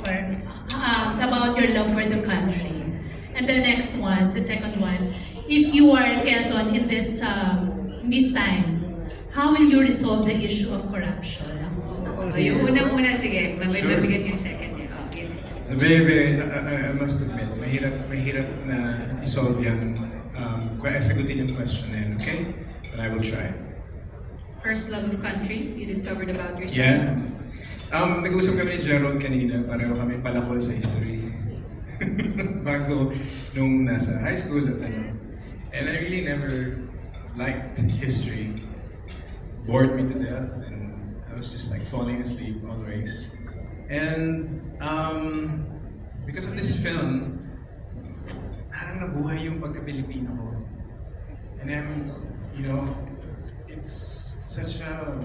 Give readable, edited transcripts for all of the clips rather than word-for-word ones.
about your love for the country. And the next one, the second one, if you are Quezon in this time, how will you resolve the issue of corruption? Yung una muna, sige. Sure. Mabigat yung second niya. Okay. Very, I must admit, mahirap na isolve yan. Sagutin yung question na yan, okay? But I will try. First love of country, you discovered about yourself. Yeah. Nag-usap kami ni Gerald kanina, pareho kami palakol sa history. Bago nung nasa high school at ano. And I really never liked history. Bored me to death, and I was just like falling asleep always. And because of this film, parang nabuhay yung pagka-Pilipino ko. And it's such a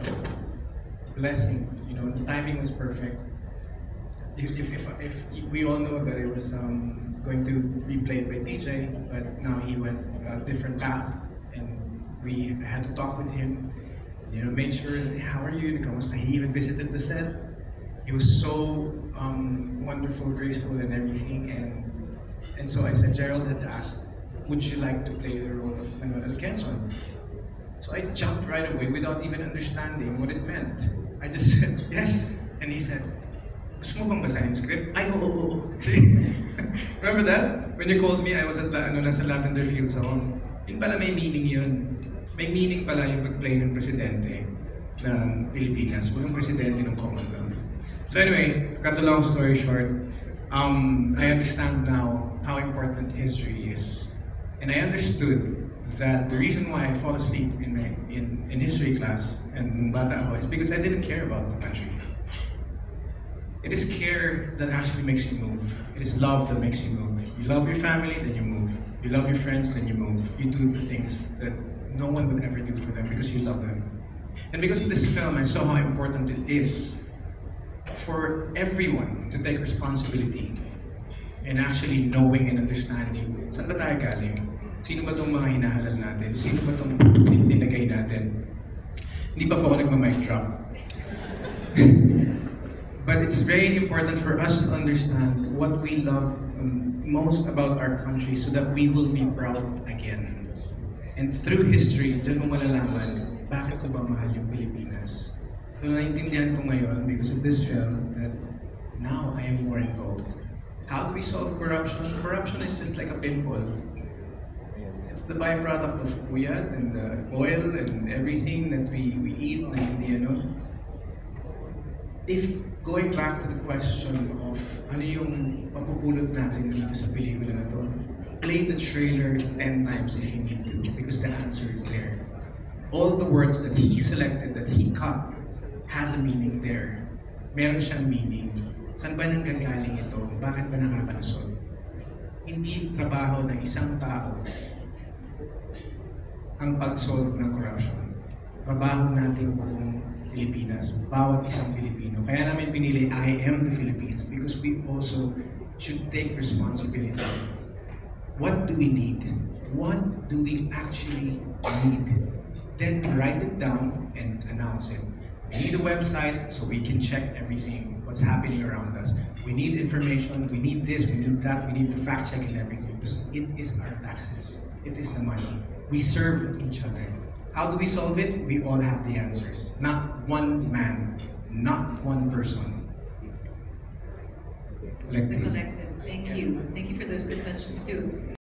blessing. The timing was perfect. If we all know that it was going to be played by TJ, but now he went a different path, and we had to talk with him. Made sure, how are you? Kamusta? He even visited the set. He was so wonderful, graceful, and everything. And so I said, Gerald had asked, would you like to play the role of Manuel L. Quezon? So I jumped right away without even understanding what it meant. I just said, yes. And he said, gusto mo bang basahin yung script? Ay, oo. Remember that? When you called me, I was at nasa Lavender Fields ako. Yun pala may meaning yun. May meaning pala yung pag-play ng presidente ng Pilipinas, walang presidente ng Commonwealth. So anyway, to cut a long story short, I understand now how important history is. And I understood that the reason why I fall asleep in history class and bata ako is because I didn't care about the country. It is care that actually makes you move. It is love that makes you move. You love your family, then you move. You love your friends, then you move. You do the things that no one would ever do for them because you love them. And because of this film, I saw how important it is for everyone to take responsibility and actually knowing and understanding saan ba tayo galing? Sino ba itong mga hinahalal natin? Sino ba itong nilagay natin? Hindi pa po ako nagma-mic drop. But it's very important for us to understand what we love most about our country so that we will be proud again. And through history, dyan mo malalaman bakit ko ba mahal yung Pilipinas. So naiintindihan ko ngayon because of this film that now I am more involved. How do we solve corruption? Corruption is just like a pimple. It's the byproduct of puyat and the oil and everything that we eat na hindi If going back to the question of ano yung mapupulot natin dito sa pelikula na to, play the trailer 10 times if you need to because the answer is there. All the words that he selected, that he cut, has a meaning there. Meron siyang meaning. Saan ba nanggagaling ito? Bakit ba nakakalusot? Hindi trabaho ng isang tao ang pag-solve ng corruption. Trabaho natin buong Pilipinas, bawat isang Pilipino. Kaya namin pinili, I am the Philippines, because we also should take responsibility. What do we need? What do we actually need? Then write it down and announce it. We need a website so we can check everything, what's happening around us. We need information, we need this, we need that, we need to fact check and everything. Because it is our taxes. It is the money. We serve each other. How do we solve it? We all have the answers. Not one man, not one person. It's the collective. Thank you. Thank you for those good questions too.